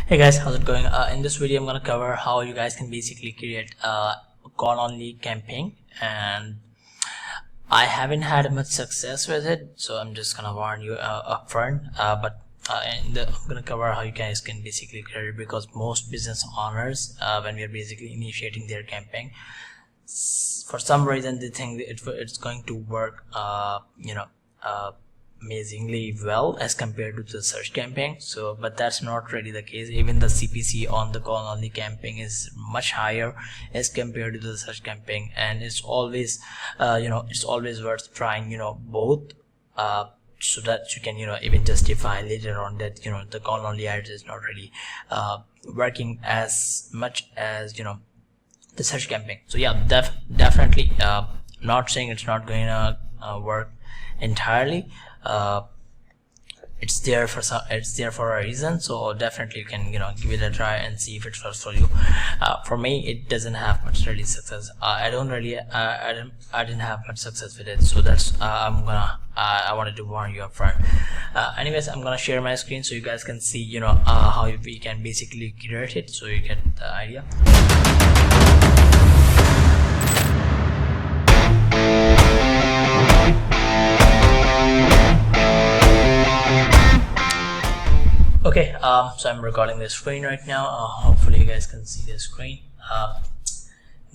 Hey guys, how's it going? In this video I'm gonna cover how you guys can basically create a call only campaign, and I haven't had much success with it, so I'm just gonna warn you upfront. I'm gonna cover how you guys can basically create it, because most business owners, when we are basically initiating their campaign, for some reason they think it's going to work amazingly well as compared to the search campaign. But that's not really the case. Even the CPC on the call only campaign is much higher as compared to the search campaign, and it's always it's always worth trying both, so that you can even justify later on that the call only ads is not really working as much as the search campaign. So yeah, definitely not saying it's not going to work entirely. It's there for a reason, so definitely you can give it a try and see if it works for you. For me, it doesn't have much really success. I didn't have much success with it, so that's I wanted to warn you up front. Anyways, I'm gonna share my screen so you guys can see how we can basically create it, so you get the idea. Okay, so I'm recording the screen right now. Hopefully you guys can see the screen. I'm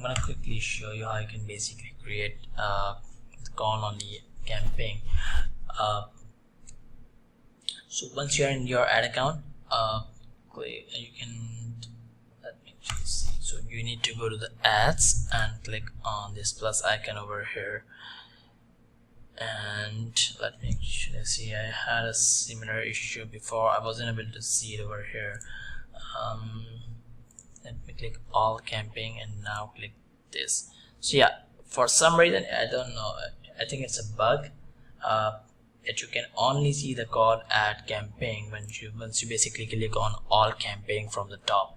gonna quickly show you how you can basically create the call on the campaign. So once you're in your ad account, you can, let me see. So you need to go to the ads and click on this plus icon over here. And let me actually see, I had a similar issue before. I wasn't able to see it over here. Let me click all campaign and now click this. So yeah, for some reason, I don't know, I think it's a bug that you can only see the call ad campaign once you basically click on all campaign from the top.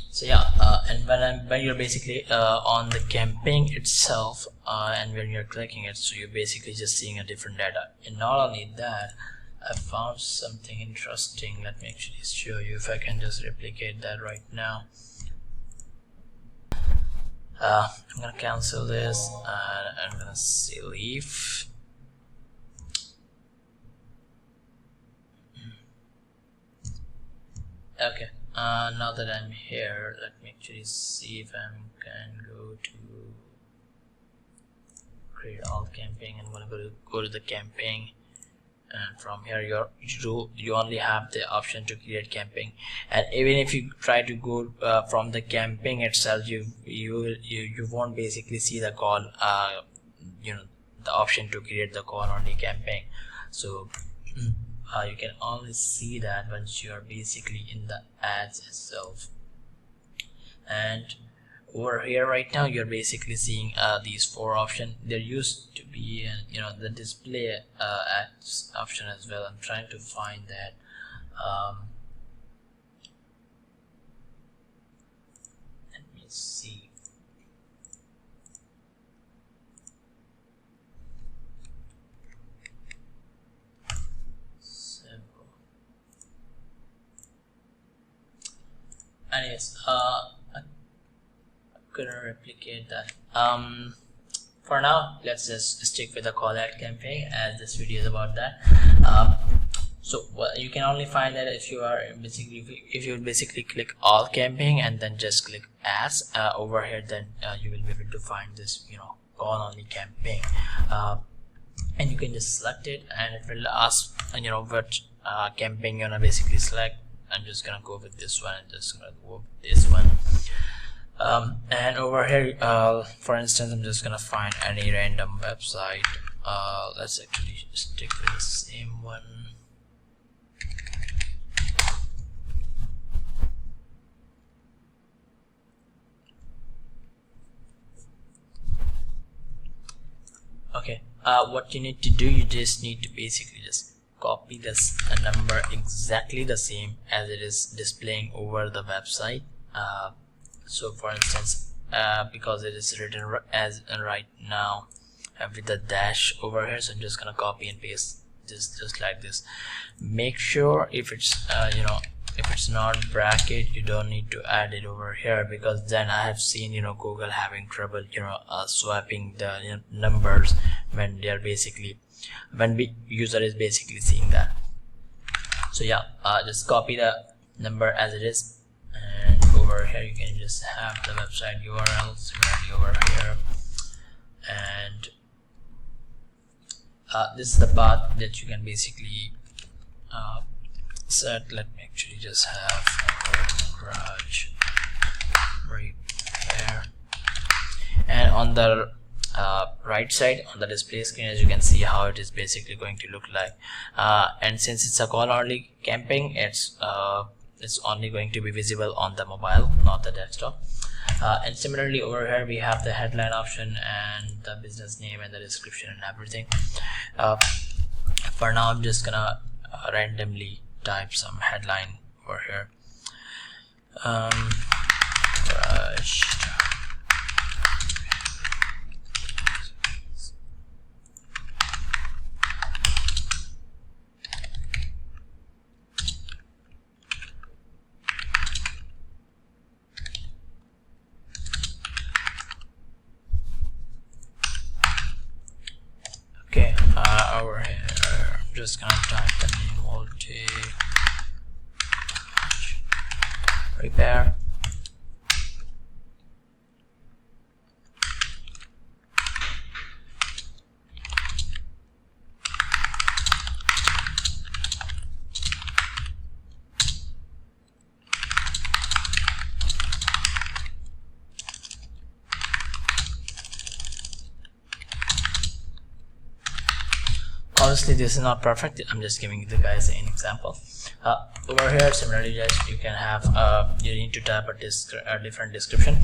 So yeah, and when you're basically on the campaign itself, and when you're clicking it, so you're basically just seeing a different data. And not only that, I found something interesting. Let me actually show you if I can just replicate that right now. I'm gonna cancel this and I'm gonna say leave. Okay. Now that I'm here, let me actually see if I can go to create all campaign. I'm gonna go to the campaign, and from here you only have the option to create campaign. And even if you try to go from the campaign itself, you won't basically see the call, the option to create the call only campaign. So you can only see that once you are basically in the ads itself. And over here right now, you're basically seeing these four options. There used to be the display ads option as well. I'm trying to find that. Let me see. Anyways, I couldn't replicate that. For now, let's just stick with the call ad campaign, as this video is about that. So you can only find that if you basically click all campaign and then just click ads over here, then you will be able to find this call only campaign, and you can just select it and it will ask what campaign you wanna basically select. I'm just gonna go with this one and just gonna go with this one. And over here, for instance, I'm just gonna find any random website. Let's actually stick with the same one. Okay, what you need to do, you just need to basically just copy this number exactly the same as it is displaying over the website. So for instance, because it is written as right now with the dash over here, so I'm just gonna copy and paste this just like this. Make sure if it's if it's not bracket, you don't need to add it over here, because then I have seen Google having trouble swapping the numbers when they are basically user is basically seeing that. So yeah, just copy the number as it is, and over here you can just have the website URL similarly over here, and this is the path that you can basically set. Let me actually just have garage repair, and on the right side on the display screen, as you can see how it is basically going to look like, and since it's a call only campaign, it's only going to be visible on the mobile, not the desktop. And similarly over here we have the headline option and the business name and the description and everything. For now I'm just gonna randomly type some headline over here. Brush. Okay, over here I'm just gonna type the name voltage repair. Obviously this is not perfect, I'm just giving you guys an example. Over here similarly just you can have you need to type a different description,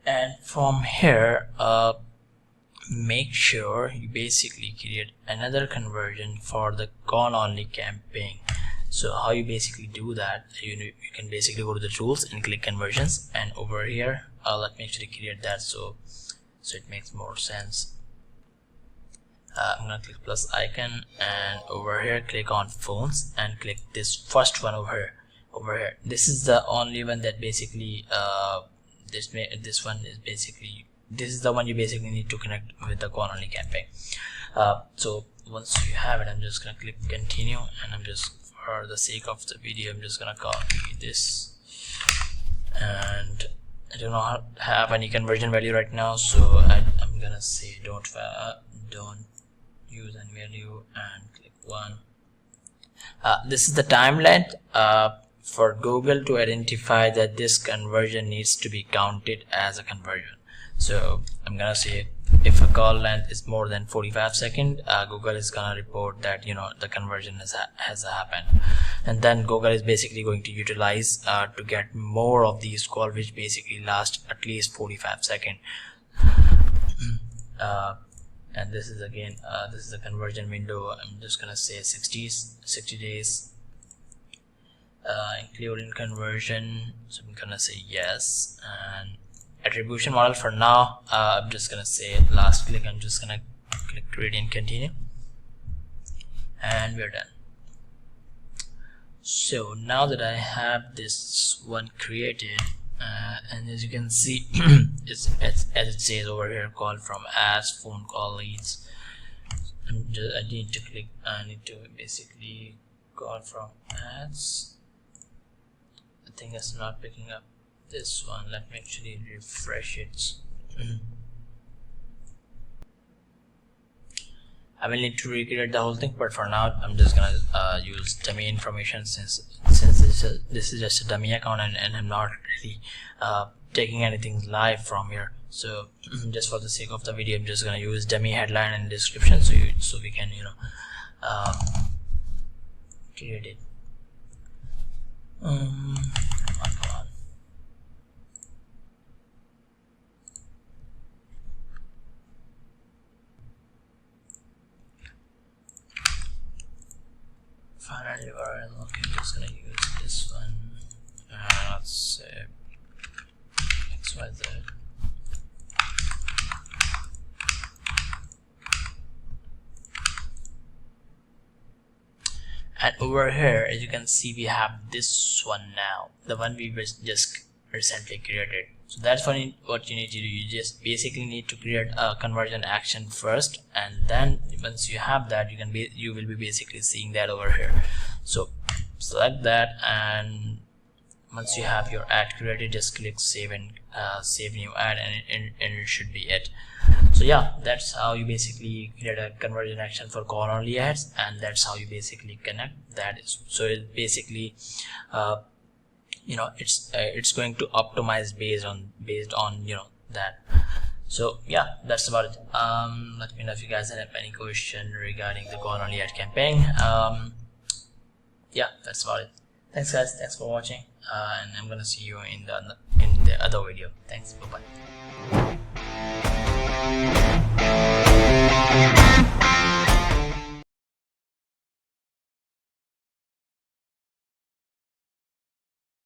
and from here make sure you basically create another conversion for the call only campaign. So how you basically do that, you can basically go to the tools and click conversions, and over here let me actually create that so it makes more sense. I'm gonna click plus icon, and over here click on phones and click this first one over here. This is the only one that basically this is the one you basically need to connect with the call only campaign. So once you have it, I'm just gonna click continue, and I'm just, for the sake of the video, I'm just gonna copy this, and I do not have any conversion value right now, so I'm gonna say don't use any value, and click 1. This is the time length for Google to identify that this conversion needs to be counted as a conversion. So I'm gonna say if a call length is more than 45 seconds, Google is gonna report that the conversion has happened, and then Google is basically going to utilize to get more of these calls which basically last at least 45 seconds. And this is again this is a conversion window. I'm just gonna say 60 days including conversion, so I'm gonna say yes. And attribution model, for now I'm just gonna say last click. I'm just gonna click create and continue, and we're done. So now that I have this one created, and as you can see as it says over here, call from ads, phone call leads. I need to basically call from ads. I think it's not picking up this one. Let me actually refresh it. I will need to recreate the whole thing, but for now I'm just gonna use dummy information, since this is just a dummy account, and I'm not really taking anything live from here. So just for the sake of the video, I'm just gonna use dummy headline and description, so we can create it. Come on. Final URL. Okay, I'm just gonna use this one. Let's say XYZ. And over here, as you can see, we have this one now, the one we just recently created. So that's what you need to do. You just basically need to create a conversion action first, and then once you have that, you will be basically seeing that over here. So select that, and once you have your ad created, just click save and save new ad, and it should be it. So yeah, that's how you basically create a conversion action for call only ads, and that's how you basically connect that. So it basically it's going to optimize based on that. So yeah, that's about it. Let me know if you guys have any question regarding the call only ad campaign. Yeah, that's about it. Thanks guys, thanks for watching, and I'm gonna see you in the other video. Thanks, bye bye.